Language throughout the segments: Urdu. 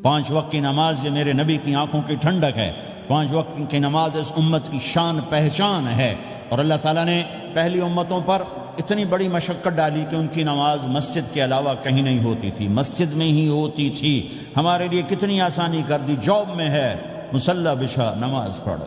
5 وقت کی نماز یہ میرے نبی کی آنکھوں کی ٹھنڈک ہے، 5 وقت کی نماز اس امت کی شان پہچان ہے۔ اور اللہ تعالیٰ نے پہلی امتوں پر اتنی بڑی مشقت ڈالی کہ ان کی نماز مسجد کے علاوہ کہیں نہیں ہوتی تھی، مسجد میں ہی ہوتی تھی۔ ہمارے لیے کتنی آسانی کر دی، جاب میں ہے مصلی بچھا نماز پڑھ،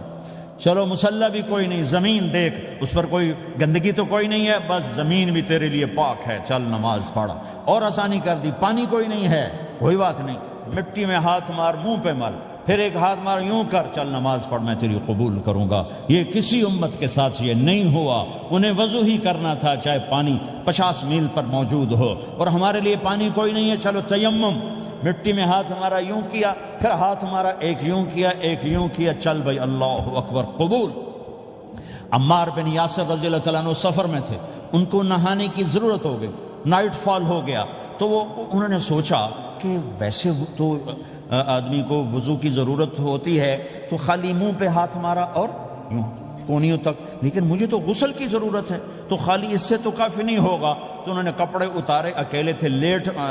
چلو مصلی بھی کوئی نہیں، زمین دیکھ اس پر کوئی گندگی تو کوئی نہیں ہے، بس زمین بھی تیرے لیے پاک ہے، چل نماز پڑھ۔ اور آسانی کر دی، پانی کوئی نہیں ہے، کوئی بات نہیں، مٹی میں ہاتھ مار، منہ پہ مل، پھر ایک ہاتھ مار، یوں کر، چل نماز پڑھ، میں تیری قبول کروں گا۔ یہ کسی امت کے ساتھ یہ نہیں ہوا، انہیں وضو ہی کرنا تھا چاہے پانی 50 میل پر موجود ہو۔ اور ہمارے لیے پانی کوئی نہیں ہے، چلو تیمم، مٹی میں ہاتھ ہمارا یوں کیا، پھر ہاتھ ہمارا ایک یوں کیا، ایک یوں کیا، چل بھائی اللہ اکبر قبول۔ عمار بن یاسر رضی اللہ تعالیٰ عنہ سفر میں تھے، ان کو نہانے کی ضرورت ہو گئی، نائٹ فال ہو گیا، تو انہوں نے سوچا کہ ویسے تو آدمی کو وضو کی ضرورت ہوتی ہے تو خالی منہ پہ ہاتھ مارا اور یوں کونیوں تک، لیکن مجھے تو غسل کی ضرورت ہے، تو خالی اس سے تو کافی نہیں ہوگا۔ تو انہوں نے کپڑے اتارے، اکیلے تھے،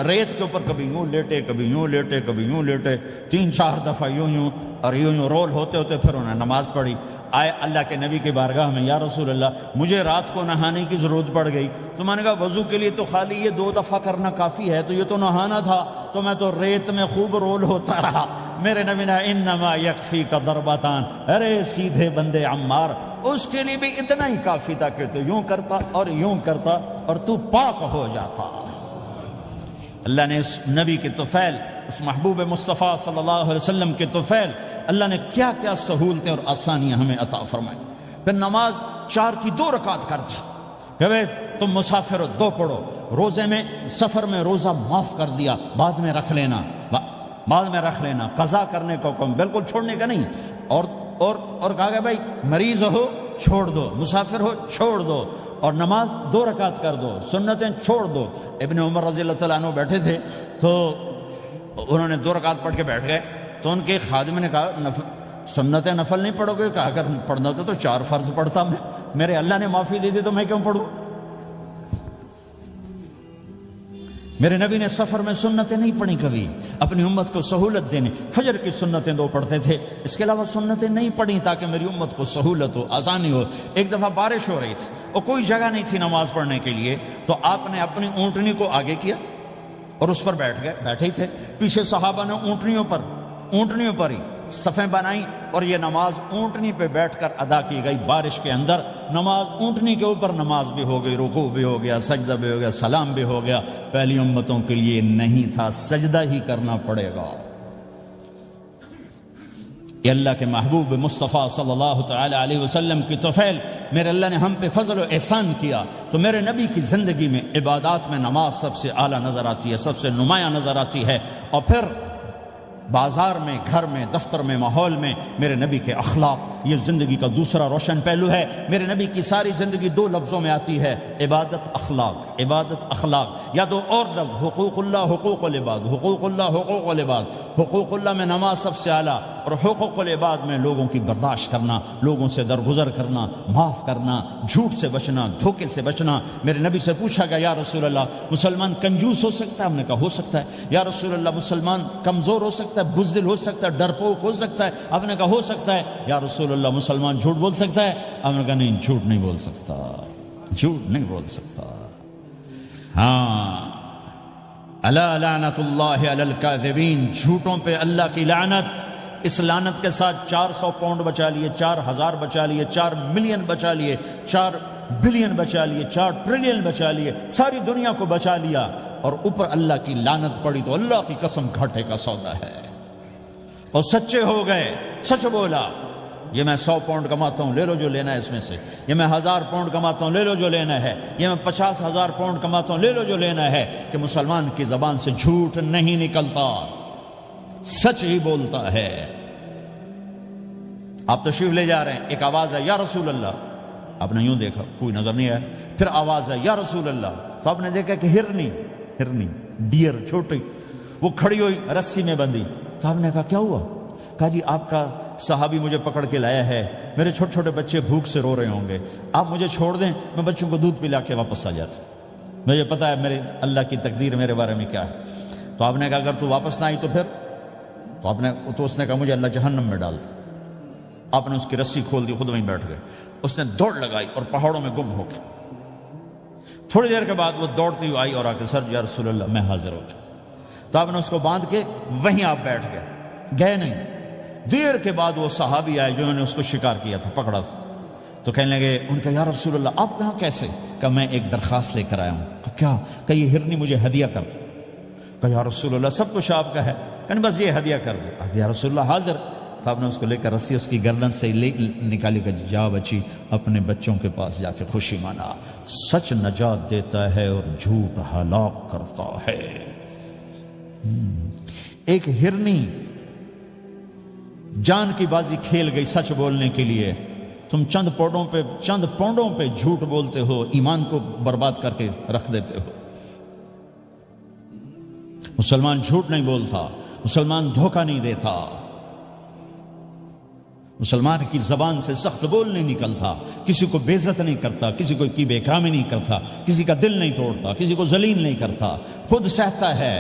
ریت کے اوپر کبھی یوں لیٹے، کبھی یوں لیٹے، کبھی یوں لیٹے، 3-4 دفعہ یوں اور یوں رول ہوتے ہوتے پھر انہوں نے نماز پڑھی۔ آئے اللہ کے نبی کی بارگاہ میں، یا رسول اللہ مجھے رات کو نہانے کی ضرورت پڑ گئی، تو میں نے کہا وضو کے لیے تو خالی یہ 2 دفعہ کرنا کافی ہے، تو یہ تو نہانا تھا، تو میں تو ریت میں خوب رول ہوتا رہا۔ میرے نبی نے انما یکفیک ضربتان، ارے سیدھے بندے عمار، اس کے لیے بھی اتنا ہی کافی تھا کہ تو یوں کرتا اور یوں کرتا اور تو پاک ہو جاتا۔ اللہ نے اس نبی کے طفیل، اس محبوب مصطفیٰ صلی اللہ علیہ وسلم کے طفیل، اللہ نے کیا کیا سہولتیں اور آسانیاں ہمیں عطا فرمائی۔ پھر نماز 4 کی 2 رکعت کر دی کہ بھئی تم مسافر ہو 2 پڑھو، روزے میں سفر میں روزہ معاف کر دیا، بعد میں رکھ لینا، بعد میں رکھ لینا، قضا کرنے کو حکم، بالکل چھوڑنے کا نہیں۔ اور کہا کہ بھائی مریض ہو چھوڑ دو، مسافر ہو چھوڑ دو، اور نماز 2 رکعت کر دو، سنتیں چھوڑ دو۔ ابن عمر رضی اللہ تعالیٰ عنہ بیٹھے تھے تو انہوں نے 2 رکعت پڑھ کے بیٹھ گئے، تو ان کے خادم نے کہا سنتیں نفل نہیں پڑھو گے؟ کہا اگر پڑھنا ہوتا تو 4 فرض پڑھتا میں، میرے اللہ نے معافی دے دی تو میں کیوں پڑھوں؟ میرے نبی نے سفر میں سنتیں نہیں پڑھی کبھی، اپنی امت کو سہولت دینے، فجر کی سنتیں 2 پڑھتے تھے، اس کے علاوہ سنتیں نہیں پڑھی تاکہ میری امت کو سہولت ہو، آسانی ہو۔ ایک دفعہ بارش ہو رہی تھی اور کوئی جگہ نہیں تھی نماز پڑھنے کے لیے، تو آپ نے اپنی اونٹنی کو آگے کیا اور اس پر بیٹھ گئے، بیٹھے ہی تھے، پیچھے صحابہ نے اونٹنیوں پر ہی صفیں بنائیں، اور یہ نماز اونٹنی پہ بیٹھ کر ادا کی گئی بارش کے اندر۔ نماز اونٹنی کے اوپر نماز بھی ہو گئی، رکوع بھی ہو گیا، سجدہ بھی ہو گیا، سلام بھی ہو گیا۔ پہلی امتوں کے لیے نہیں تھا، سجدہ ہی کرنا پڑے گا۔ یہ اللہ کے محبوب مصطفیٰ صلی اللہ تعالی علیہ وسلم کی طفیل، میرے اللہ نے ہم پہ فضل و احسان کیا، تو میرے نبی کی زندگی میں عبادات میں نماز سب سے اعلیٰ نظر آتی ہے، سب سے نمایاں نظر آتی ہے۔ اور پھر بازار میں، گھر میں، دفتر میں، ماحول میں میرے نبی کے اخلاق، یہ زندگی کا دوسرا روشن پہلو ہے۔ میرے نبی کی ساری زندگی 2 لفظوں میں آتی ہے، عبادت اخلاق، عبادت اخلاق، یا 2 اور لفظ، حقوق اللہ حقوق العباد، حقوق اللہ حقوق العباد۔ حقوق اللہ میں نماز سب سے اعلیٰ، اور حقوق العباد میں لوگوں کی برداشت کرنا، لوگوں سے درگزر کرنا، معاف کرنا، جھوٹ سے بچنا، دھوکے سے بچنا۔ میرے نبی سے پوچھا گیا یا رسول اللہ مسلمان کنجوس ہو سکتا ہے؟ ہم نے کہا ہو سکتا ہے۔ یا رسول اللہ مسلمان کمزور ہو سکتا ہے، بزدل ہو سکتا ہے، ڈرپوک ہو سکتا ہے؟ آپ نے کہا ہو سکتا ہے۔ یا رسول اللہ مسلمان جھوٹ بول سکتا ہے؟ آپ نے کہا نہیں، جھوٹ نہیں بول سکتا، جھوٹ نہیں بول سکتا۔ ہاں، الا لعنت اللہ علی الکاذبین، جھوٹوں پہ اللہ کی لعنت۔ اس لعنت کے ساتھ 400 پاؤنڈ بچا لیے، 4000 بچا لیے، 4 ملین بچا لیے، 4 بلین بچا لیے، 4 ٹریلین بچا لیے، ساری دنیا کو بچا لیا، اور اوپر اللہ کی لعنت پڑی تو اللہ کی قسم گھاٹے کا سودا ہے۔ اور سچے ہو گئے، سچ بولا، یہ میں 100 پاؤنڈ کماتا ہوں، لے لو جو لینا ہے اس میں سے، یہ میں 1000 پاؤنڈ کماتا ہوں، لے لو جو لینا ہے، یہ میں 50,000 پاؤنڈ کماتا ہوں، لے لو جو لینا ہے، کہ مسلمان کی زبان سے جھوٹ نہیں نکلتا، سچ ہی بولتا ہے۔ آپ تشریف لے جا رہے ہیں، ایک آواز ہے یا رسول اللہ، آپ نے یوں دیکھا، کوئی نظر نہیں آیا، پھر آواز ہے یا رسول اللہ، تو آپ نے دیکھا کہ ہرنی ڈیر چھوٹی وہ کھڑی ہوئی، رسی میں بندھی، تو آپ نے کہا کیا ہوا؟ کہا جی آپ کا صحابی مجھے پکڑ کے لایا ہے، میرے چھوٹے چھوٹے بچے بھوک سے رو رہے ہوں گے، آپ مجھے چھوڑ دیں، میں بچوں کو دودھ پلا کے واپس آ جاتا، مجھے پتا ہے میرے اللہ کی تقدیر میرے بارے میں کیا ہے۔ تو آپ نے کہا اگر تو واپس نہ آئی تو پھر تو اس نے کہا مجھے اللہ جہنم میں ڈال دے۔ آپ نے اس کی رسی کھول دی، خود وہیں بیٹھ گئے۔ اس نے دوڑ لگائی اور پہاڑوں میں گم ہو گیا۔ تھوڑی دیر کے بعد وہ دوڑتی ہوئی آئی اور آ کے سر یا رسول اللہ میں حاضر ہو گیا۔ تو آپ نے اس کو باندھ کے وہیں آپ بیٹھ گئے نہیں۔ دیر کے بعد وہ صحابی آئے جنہوں نے اس کو شکار کیا تھا، پکڑا تھا، تو کہنے لگے، ان کا یا رسول اللہ آپ یہاں کیسے؟ کہا میں ایک درخواست لے کر آیا ہوں۔ کہا کیا؟ کہ یہ ہرنی مجھے ہدیہ کر دو۔ کہا یا رسول اللہ سب کچھ آپ کا ہے، کہنے بس یہ ہدیہ کر دو۔ یا رسول اللہ حاضر۔ تو آپ نے اس کو لے کر رسی اس کی گردن سے نکالی کہ جا بچی اپنے بچوں کے پاس جا کے خوشی منا، سچ نجات دیتا ہے اور جھوٹ ہلاک کرتا ہے۔ ایک ہرنی جان کی بازی کھیل گئی سچ بولنے کے لیے، تم چند پونڈوں پہ جھوٹ بولتے ہو، ایمان کو برباد کر کے رکھ دیتے ہو۔ مسلمان جھوٹ نہیں بولتا، مسلمان دھوکہ نہیں دیتا، مسلمان کی زبان سے سخت بول نہیں نکلتا، کسی کو بے عزت نہیں کرتا، کسی کو کی بے اکرامی نہیں کرتا، کسی کا دل نہیں توڑتا، کسی کو ذلیل نہیں کرتا، خود سہتا ہے،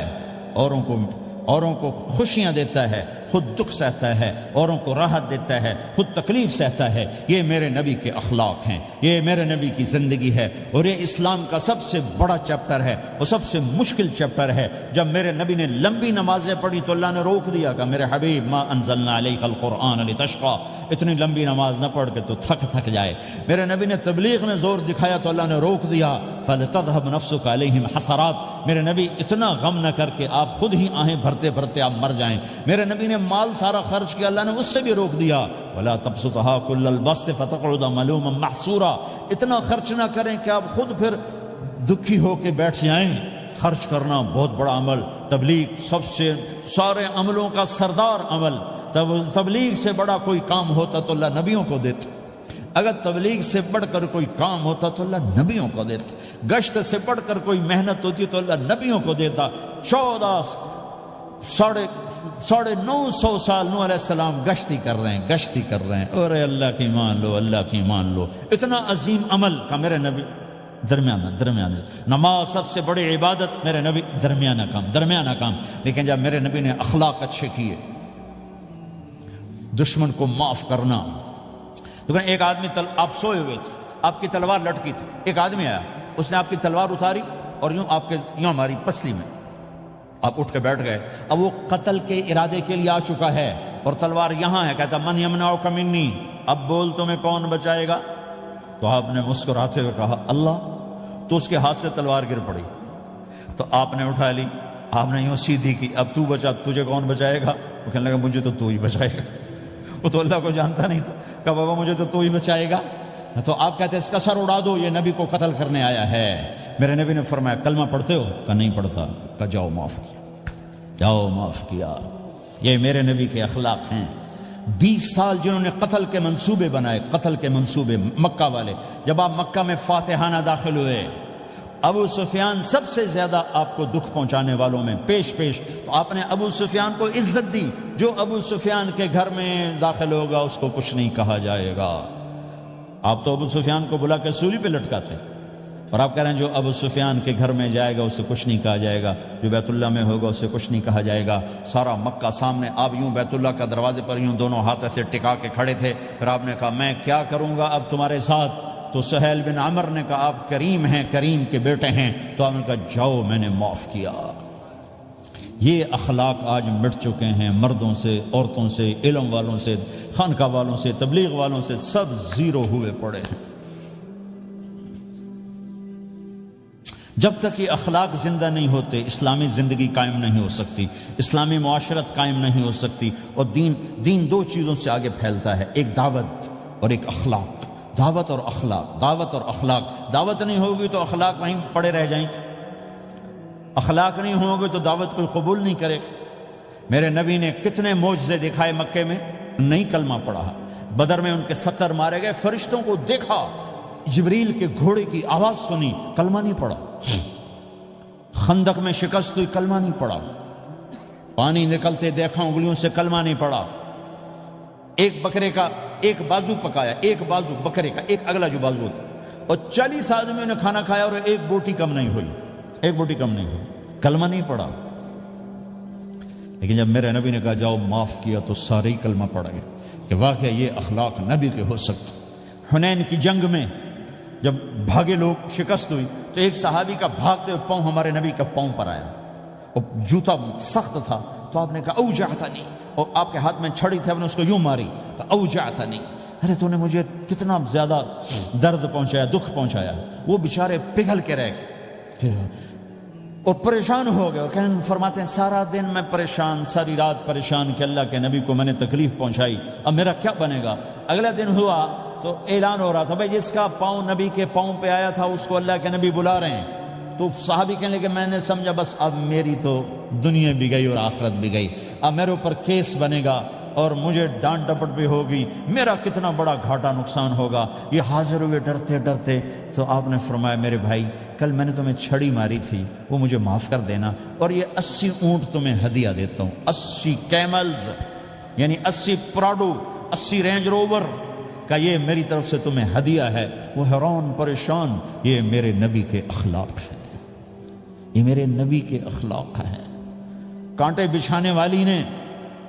اوروں کو خوشیاں دیتا ہے، خود دکھ سہتا ہے، اوروں کو راحت دیتا ہے، خود تکلیف سہتا ہے۔ یہ میرے نبی کے اخلاق ہیں، یہ میرے نبی کی زندگی ہے، اور یہ اسلام کا سب سے بڑا چیپٹر ہے اور سب سے مشکل چیپٹر ہے۔ جب میرے نبی نے لمبی نمازیں پڑھی تو اللہ نے روک دیا کہ میرے حبیب ما انزلنا علیک القرآن لتشقى، اتنی لمبی نماز نہ پڑھ کے تو تھک جائے۔ میرے نبی نے تبلیغ میں زور دکھایا تو اللہ نے روک دیا، فلتذهب نفسك علیہم حسرات، میرے نبی اتنا غم نہ کر کے آپ خود ہی آہیں بھرتے بھرتے آپ مر جائیں۔ میرے نبی نے مال سارا خرچ کیا، اللہ نے اس سے بھی روک دیا، ولا تبسطها كل البسط فتقعد ملوما محسورا، اتنا خرچ نہ کریں کہ آپ خود پھر دکھی ہو کے بیٹھ جائیں۔ خرچ کرنا بہت بڑا عمل، تبلیغ سب سے سارے عملوں کا سردار عمل، تبلیغ سے بڑا کوئی کام ہوتا تو اللہ نبیوں کو دیتا، اگر تبلیغ سے بڑھ کر کوئی کام ہوتا تو اللہ نبیوں کو دیتا، گشت سے بڑھ کر کوئی محنت ہوتی تو اللہ نبیوں کو دیتا۔ 950 سال نوح علیہ السلام گشتی کر رہے ہیں، اور اللہ کی مان لو، اتنا عظیم عمل کا میرے نبی درمیانہ نماز سب سے بڑی عبادت، میرے نبی درمیانہ کام، لیکن جب میرے نبی نے اخلاق اچھے کیے، دشمن کو معاف کرنا۔ تو ایک آدمی آپ سوئے ہوئے تھے، آپ کی تلوار لٹکی تھی، ایک آدمی آیا، اس نے آپ کی تلوار اتاری اور یوں ہماری پسلی میں، آپ اٹھ کے بیٹھ گئے۔ اب وہ قتل کے ارادے کے لیے آ چکا ہے اور تلوار یہاں ہے، کہتا من یمنعک منی، اب بول تمہیں کون بچائے گا؟ تو آپ نے مسکراتے ہوئے کہا اللہ، تو اس کے ہاتھ سے تلوار گر پڑی، تو آپ نے اٹھا لی، آپ نے یوں سیدھی کی، اب تو بچا، تجھے کون بچائے گا؟ وہ کہنے لگا مجھے تو ہی بچائے گا، وہ تو اللہ کو جانتا نہیں تھا، کہا بابا مجھے تو ہی بچائے گا۔ تو آپ کہتے ہیں اس کا سر اڑا دو، یہ نبی کو قتل کرنے آیا ہے۔ میرے نبی نے فرمایا کلمہ پڑھتے ہو؟ کہا نہیں پڑھتا۔ کہا جاؤ معاف کیا۔ یہ میرے نبی کے اخلاق ہیں۔ 20 سال جنہوں نے قتل کے منصوبے بنائے، مکہ والے، جب آپ مکہ میں فاتحانہ داخل ہوئے، ابو سفیان سب سے زیادہ آپ کو دکھ پہنچانے والوں میں پیش، تو آپ نے ابو سفیان کو عزت دی۔ جو ابو سفیان کے گھر میں داخل ہوگا اس کو کچھ نہیں کہا جائے گا۔ آپ تو ابو سفیان کو بلا کے سولی پہ لٹکاتے، اور آپ کہہ رہے ہیں جو ابو سفیان کے گھر میں جائے گا اسے کچھ نہیں کہا جائے گا، جو بیت اللہ میں ہوگا اسے کچھ نہیں کہا جائے گا۔ سارا مکہ سامنے، آپ یوں بیت اللہ کا دروازے پر یوں دونوں ہاتھ ایسے ٹکا کے کھڑے تھے، پھر آپ نے کہا میں کیا کروں گا اب تمہارے ساتھ؟ تو سہیل بن عمر نے کہا آپ کریم ہیں، کریم کے بیٹے ہیں، تو آپ نے کہا جاؤ میں نے معاف کیا۔ یہ اخلاق آج مٹ چکے ہیں، مردوں سے، عورتوں سے، علم والوں سے، خانقاہ والوں سے، تبلیغ والوں سے، سب زیرو ہوئے پڑے ہیں۔ جب تک یہ اخلاق زندہ نہیں ہوتے اسلامی زندگی قائم نہیں ہو سکتی، اسلامی معاشرت قائم نہیں ہو سکتی، اور دین دو چیزوں سے آگے پھیلتا ہے، ایک دعوت اور ایک اخلاق۔ دعوت اور اخلاق، دعوت نہیں ہوگی تو اخلاق وہیں پڑے رہ جائیں گے، اخلاق نہیں ہوں گے تو دعوت کوئی قبول نہیں کرے گا۔ میرے نبی نے کتنے معجزے دکھائے مکے میں، نہیں کلمہ پڑھا۔ بدر میں ان کے 70 مارے گئے، فرشتوں کو دیکھا، جبریل کے گھوڑے کی آواز سنی، کلمہ نہیں پڑھا۔ خندق میں شکست ہوئی، کلمہ نہیں پڑھا۔ پانی نکلتے دیکھا انگلیوں سے، کلمہ نہیں پڑھا۔ ایک بکرے کا ایک بازو پکایا، ایک بازو بکرے کا، ایک اگلا جو بازو ہوتا، اور 40 آدمیوں نے کھانا کھایا اور ایک بوٹی کم نہیں ہوئی، کلمہ نہیں پڑھا۔ لیکن جب میرے نبی نے کہا جاؤ معاف کیا تو سارے ہی کلمہ پڑ گئے کہ واقعہ یہ اخلاق نبی کے ہو سکتے۔ حنین کی جنگ میں جب بھاگے لوگ، شکست ہوئی، تو ایک صحابی کا بھاگتے ہوئے پاؤں ہمارے نبی کا پاؤں پر آیا، اور جوتا سخت تھا، تو آپ نے کہا اوجعتنی، اور آپ کے ہاتھ میں چھڑی تھی، آپ نے اس کو یوں ماری، کہا اوجعتنی، ارے تو نے مجھے کتنا زیادہ درد پہنچایا، دکھ پہنچایا۔ وہ بیچارے پگھل کے رہ گئے اور پریشان ہو گئے، اور فرماتے ہیں سارا دن میں پریشان، ساری رات پریشان کہ اللہ کے نبی کو میں نے تکلیف پہنچائی، اب میرا کیا بنے گا۔ اگلا دن ہوا تو اعلان ہو رہا تھا بھائی جس کا پاؤں نبی کے پاؤں پہ آیا تھا اس کو اللہ کے نبی بلا رہے ہیں۔ تو صحابی کہنے لگے میں نے سمجھا بس اب میری تو دنیا بھی گئی اور آخرت بھی گئی، اب میرے اوپر کیس بنے گا اور مجھے ڈانٹ ڈپٹ بھی ہوگی، میرا کتنا بڑا گھاٹا نقصان ہوگا۔ یہ حاضر ہوئے ڈرتے ڈرتے، تو آپ نے فرمایا میرے بھائی کل میں نے تمہیں چھڑی ماری تھی، وہ مجھے معاف کر دینا، اور یہ 80 اونٹ تمہیں ہدیہ دیتا ہوں، 80 کیملز یعنی 80 پراڈو، 80 رینج روور کا یہ میری طرف سے تمہیں ہدیہ ہے۔ وہ حیران پریشان، یہ میرے نبی کے اخلاق ہیں، یہ میرے نبی کے اخلاق ہیں۔ کانٹے بچھانے والی نے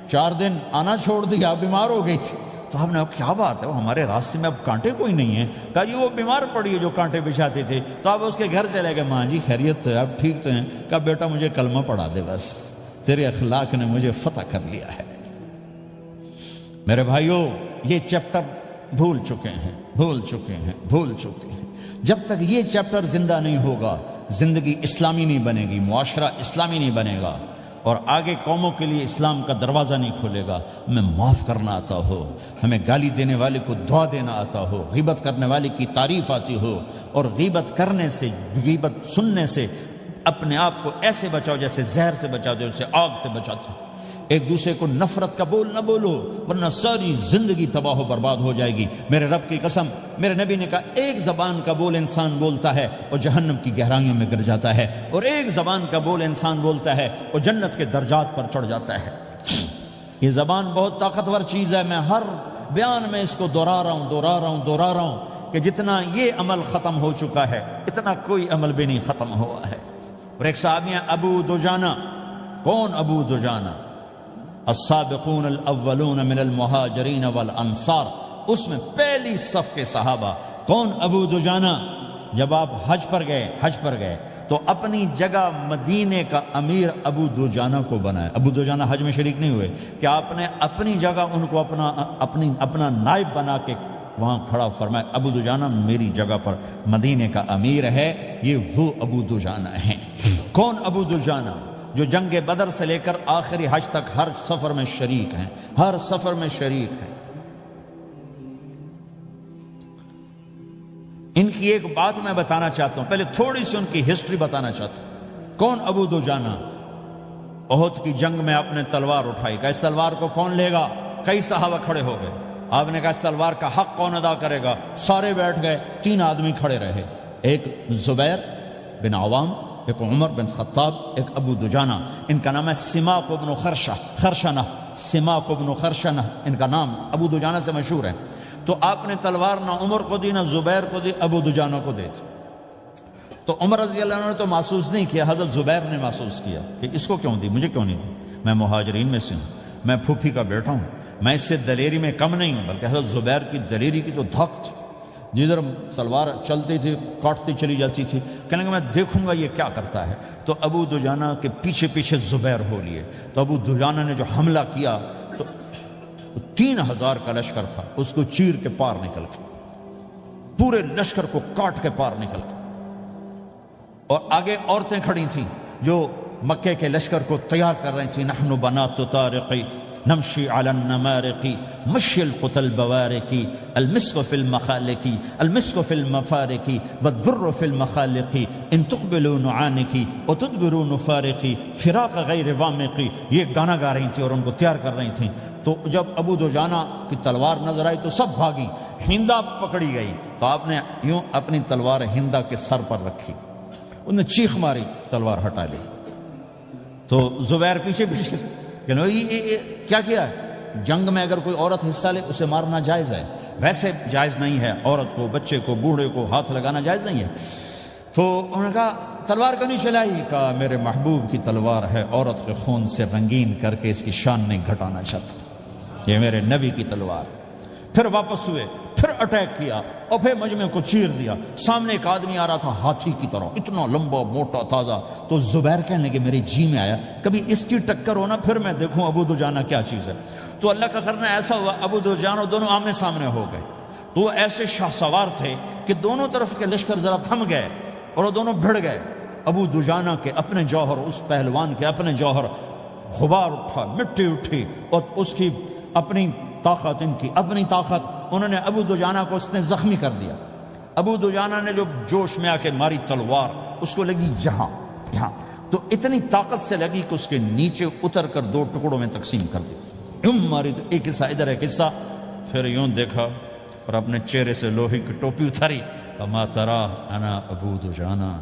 4 دن آنا چھوڑ دیا، بیمار ہو گئی تھی، تو آپ نے کیا بات ہے، وہ ہمارے راستے میں اب کانٹے کوئی نہیں ہیں، کہا جی وہ بیمار پڑی ہے جو کانٹے بچھاتے تھے، تو آپ اس کے گھر چلے گئے، ماں جی خیریت تو ہے، اب ٹھیک تو ہیں، کہا بیٹا مجھے کلمہ پڑھا دے، بس تیرے اخلاق نے مجھے فتح کر لیا ہے۔ میرے بھائیوں یہ چیپٹر بھول چکے ہیں، بھول چکے ہیں، بھول چکے ہیں۔ جب تک یہ چیپٹر زندہ نہیں ہوگا زندگی اسلامی نہیں بنے گی، معاشرہ اسلامی نہیں بنے گا، اور آگے قوموں کے لیے اسلام کا دروازہ نہیں کھولے گا۔ ہمیں معاف کرنا آتا ہو، ہمیں گالی دینے والے کو دعا دینا آتا ہو، غیبت کرنے والے کی تعریف آتی ہو، اور غیبت کرنے سے، غیبت سننے سے اپنے آپ کو ایسے بچاؤ جیسے زہر سے بچاتے ہو، اسے آگ سے بچاتے ہو۔ ایک دوسرے کو نفرت کا بول نہ بولو ورنہ ساری زندگی تباہ و برباد ہو جائے گی۔ میرے رب کی قسم، میرے نبی نے کہا ایک زبان کا بول انسان بولتا ہے اور جہنم کی گہرائیوں میں گر جاتا ہے، اور ایک زبان کا بول انسان بولتا ہے اور جنت کے درجات پر چڑھ جاتا ہے۔ یہ زبان بہت طاقتور چیز ہے، میں ہر بیان میں اس کو دہرا رہا ہوں کہ جتنا یہ عمل ختم ہو چکا ہے اتنا کوئی عمل بھی نہیں ختم ہوا ہے۔ اور ایک صحابی ابو دجانہ، کون ابو دجانہ؟ السابقون الاولون من المہاجرین والانصار، اس میں پہلی صف کے صحابہ۔ کون ابو دجانہ؟ جب آپ حج پر گئے تو اپنی جگہ مدینے کا امیر ابو دجانہ کو بنایا۔ ابو دجانہ حج میں شریک نہیں ہوئے کہ آپ نے اپنی جگہ ان کو اپنا نائب بنا کے وہاں کھڑا فرمایا ابو دجانہ میری جگہ پر مدینے کا امیر ہے، یہ وہ ابو دجانہ ہیں۔ کون ابو دجانہ؟ جو جنگ بدر سے لے کر آخری حج تک ہر سفر میں شریک ہیں، ہر سفر میں شریک ہیں۔ ان کی ایک بات میں بتانا چاہتا ہوں، پہلے تھوڑی سی ان کی ہسٹری بتانا چاہتا ہوں۔ کون ابو دجانہ؟ احد کی جنگ میں آپ نے تلوار اٹھائی، کہا اس تلوار کو کون لے گا؟ کئی صحابہ کھڑے ہو گئے۔ آپ نے کہا اس تلوار کا حق کون ادا کرے گا؟ سارے بیٹھ گئے، 3 آدمی کھڑے رہے، ایک زبیر بن عوام، ایک عمر بن خطاب، ایک ابو دجانہ۔ ان کا نام ہے سماک بن خرشنہ، سماک بن خرشنہ ان کا نام ابو دجانہ سے مشہور ہے۔ تو آپ نے تلوار نہ عمر کو دی نہ زبیر کو دی، ابو دجانہ کو دی تھی۔ تو عمر رضی اللہ عنہ نے تو محسوس نہیں کیا، حضرت زبیر نے محسوس کیا کہ اس کو کیوں دی، مجھے کیوں نہیں دی، میں مہاجرین میں سے ہوں، میں پھوپھی کا بیٹا ہوں، میں اس سے دلیری میں کم نہیں ہوں۔ بلکہ حضرت زبیر کی دلیری کی تو دھک تھی، جدھر سلوار چلتی تھی کاٹتی چلی جاتی تھی، کہنے لگا میں دیکھوں گا یہ کیا کرتا ہے۔ تو ابو دجانہ کے پیچھے پیچھے زبیر ہو لیے، تو ابو دجانہ نے جو حملہ کیا تو 3000 کا لشکر تھا، اس کو چیر کے پار نکل کے، پورے لشکر کو کاٹ کے پار نکل کے، اور آگے عورتیں کھڑی تھیں جو مکے کے لشکر کو تیار کر رہی تھیں۔ نحن بنات طارقی نمشی علی النمارق مشی القتل بوارق المسک فی المخالق المسک فی المفارق والدر فی المخالق ان تقبلوا نعانقی وتدبروا نفارقی فراق غیر وامقی، یہ گانا گا رہی تھیں اور ان کو تیار کر رہی تھیں۔ تو جب ابو دجانہ کی تلوار نظر آئی تو سب بھاگی، ہندا پکڑی گئی، تو آپ نے یوں اپنی تلوار ہندا کے سر پر رکھی، انہوں نے چیخ ماری، تلوار ہٹا لی۔ تو زبیر پیچھے پیچھے کہ کیا کیا ہے؟ جنگ میں اگر کوئی عورت حصہ لے اسے مارنا جائز ہے، ویسے جائز نہیں ہے، عورت کو، بچے کو، بوڑھے کو ہاتھ لگانا جائز نہیں ہے۔ تو انہوں نے کہا تلوار کیوں نہیں چلائی؟ کہا میرے محبوب کی تلوار ہے، عورت کے خون سے رنگین کر کے اس کی شان نہیں گھٹانا چاہتا، یہ میرے نبی کی تلوار۔ پھر واپس ہوئے، پھر اٹیک کیا اور پھر مجمع کو چیر دیا۔ سامنے ایک آدمی آ رہا تھا ہاتھی کی طرح، اتنا لمبا موٹا تازہ، تو زبیر کہنے لگے میرے جی میں آیا کبھی اس کی ٹکر ہونا پھر میں دیکھوں ابو دجانہ کیا چیز ہے۔ تو اللہ کا کرنا ایسا ہوا ابو دجانہ دونوں آمنے سامنے ہو گئے، تو وہ ایسے شاہ سوار تھے کہ دونوں طرف کے لشکر ذرا تھم گئے اور وہ دونوں بھڑ گئے۔ ابو دجانہ کے اپنے جوہر، اس پہلوان کے اپنے جوہر، غبار اٹھا، مٹی اٹھی، اور اس کی اپنی طاقت، ان کی اپنی طاقت، انہوں نے ابو دجانہ کو اس نے زخمی کر دیا۔ ابو دجانہ نے جو جوش میں آ کے ماری تلوار، اس کو لگی یہاں، تو اتنی طاقت سے لگی کہ اس کے نیچے اتر کر 2 ٹکڑوں میں تقسیم کر دی۔ یوں ماری تو ایک حصہ ادھر، ایک حصہ، پھر یوں دیکھا اور اپنے چہرے سے لوہے کی ٹوپی اتاری، اما ترا انا ابو دجانہ،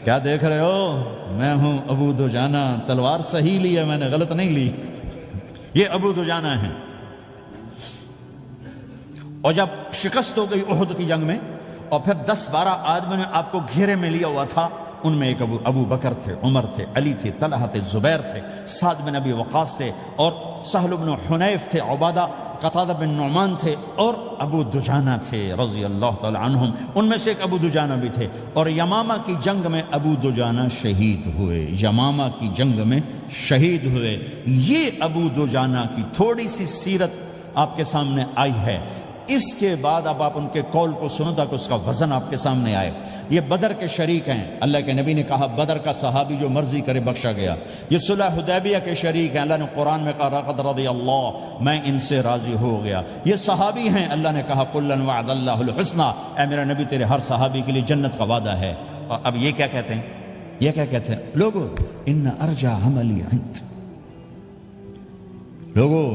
کیا دیکھ رہے ہو؟ میں ہوں ابو دجانہ، تلوار صحیح لی ہے میں نے، غلط نہیں لی، یہ ابو دجانہ ہیں۔ اور جب شکست ہو گئی احد کی جنگ میں، اور پھر 10-12 آدمی نے آپ کو گھیرے میں لیا ہوا تھا، ان میں ایک ابو بکر تھے، عمر تھے، علی تھے، طلحہ تھے، زبیر تھے، سعد بن ابی وقاص تھے، اور سہل بن حنیف تھے، عبادہ قتادہ بن نعمان تھے، اور ابو دجانہ تھے رضی اللہ تعالی عنہم، ان میں سے ایک ابو دجانہ بھی تھے۔ اور یمامہ کی جنگ میں ابو دجانہ شہید ہوئے، یمامہ کی جنگ میں شہید ہوئے۔ یہ ابو دجانہ کی تھوڑی سی سیرت آپ کے سامنے آئی ہے۔ اس کے بعد اب آپ ان کے قول کو سنو تاکہ اس کا وزن آپ کے سامنے آئے۔ یہ بدر کے شریک ہیں، اللہ کے نبی نے کہا بدر کا صحابی جو مرضی کرے بخشا گیا۔ یہ صلح حدیبیہ کے شریک ہیں، اللہ نے قرآن میں کہا لقد رضی اللہ، میں ان سے راضی ہو گیا۔ یہ صحابی ہیں، اللہ نے کہا کلا وعد اللہ الحسنی، اے میرا نبی تیرے ہر صحابی کے لیے جنت کا وعدہ ہے۔ اور اب یہ کیا کہتے ہیں؟ یہ کیا کہتے ہیں؟ لوگو ان ارجع عملی عند، لوگو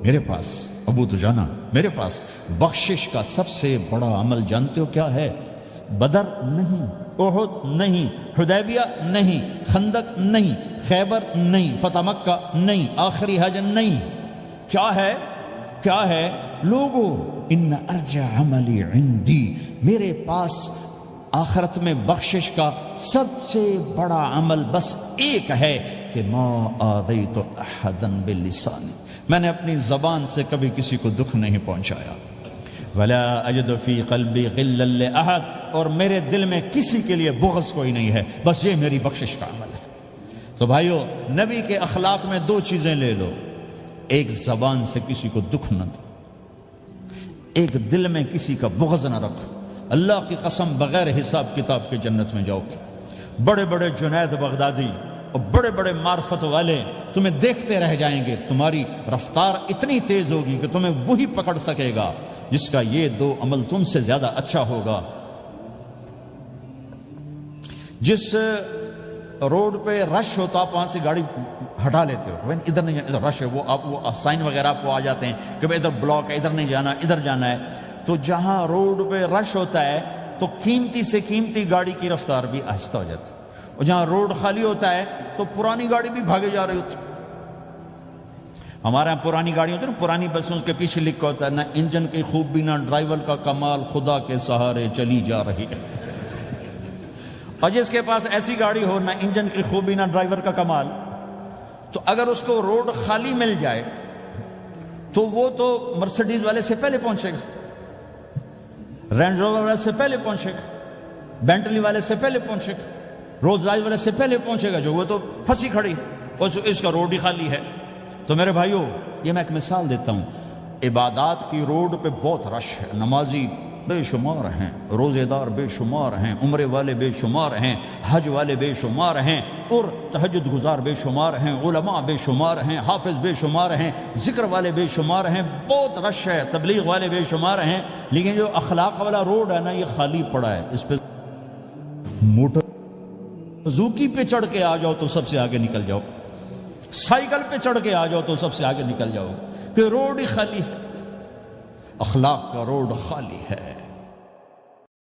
میرے پاس، ابو دجانہ میرے پاس بخشش کا سب سے بڑا عمل جانتے ہو کیا ہے؟ بدر نہیں، احد نہیں، حدیبیہ نہیں، خندق نہیں، خیبر نہیں، فتح مکہ نہیں، آخری حج نہیں، کیا ہے؟ کیا ہے؟ لوگو ان ارجع عملی عندی، میرے پاس آخرت میں بخشش کا سب سے بڑا عمل بس ایک ہے کہ ما آذیت احدا بلسانی، میں نے اپنی زبان سے کبھی کسی کو دکھ نہیں پہنچایا۔ ولا اجد فی قلبی غلا لاحد، اور میرے دل میں کسی کے لیے بغض کوئی نہیں ہے، بس یہ میری بخشش کا عمل ہے۔ تو بھائیو، نبی کے اخلاق میں 2 چیزیں لے لو، ایک زبان سے کسی کو دکھ نہ دو، ایک دل میں کسی کا بغض نہ رکھو۔ اللہ کی قسم بغیر حساب کتاب کے جنت میں جاؤ گے۔ بڑے بڑے جنید بغدادی اور بڑے بڑے معرفت والے تمہیں دیکھتے رہ جائیں گے، تمہاری رفتار اتنی تیز ہوگی کہ تمہیں وہی پکڑ سکے گا جس کا یہ 2 عمل تم سے زیادہ اچھا ہوگا۔ جس روڈ پہ رش ہوتا آپ وہاں سے گاڑی ہٹا لیتے ہو، ادھر نہیں جانا، ادھر رش ہے، وہ سائن وغیرہ آپ کو آ جاتے ہیں کہ ادھر بلاک ہے، ادھر نہیں جانا، ادھر جانا ہے۔ تو جہاں روڈ پہ رش ہوتا ہے تو قیمتی سے قیمتی گاڑی کی رفتار بھی آہستہ ہو جاتی ہے، اور جہاں روڈ خالی ہوتا ہے تو پرانی گاڑی بھی بھاگے جا رہی ہوتی ہے۔ ہمارے یہاں پرانی گاڑی ہوتی ہے نا، پرانی بسوں کے پیچھے لکھا ہوتا ہے نہ انجن کی خوبی نہ ڈرائیور کا کمال، خدا کے سہارے چلی جا رہی ہے۔ اور جس کے پاس ایسی گاڑی ہو، نہ انجن کی خوبی نہ ڈرائیور کا کمال، تو اگر اس کو روڈ خالی مل جائے تو وہ تو مرسیڈیز والے سے پہلے پہنچے گا، رینج روور والے سے پہلے پہنچے گا، بینٹلی والے سے پہلے پہنچے گا، رولز رائس والے سے پہلے پہنچے گا، جو وہ تو پھنسی کھڑی اور اس کا روڈ ہی خالی ہے۔ تو میرے بھائیو، یہ میں ایک مثال دیتا ہوں، عبادات کی روڈ پہ بہت رش ہے، نمازی بے شمار ہیں، روزے دار بے شمار ہیں، عمرے والے بے شمار ہیں، حج والے بے شمار ہیں، اور تہجد گزار بے شمار ہیں، علماء بے شمار ہیں، حافظ بے شمار ہیں، ذکر والے بے شمار ہیں، بہت رش ہے، تبلیغ والے بے شمار ہیں، لیکن جو اخلاق والا روڈ ہے نا، یہ خالی پڑا ہے۔ اس پہ موٹر زوکی پہ چڑھ کے آ جاؤ تو سب سے آگے نکل جاؤ، سائیکل پہ چڑھ کے آ جاؤ تو سب سے آگے نکل جاؤ، کہ روڈ ہی خالی ہے، اخلاق کا روڈ خالی ہے۔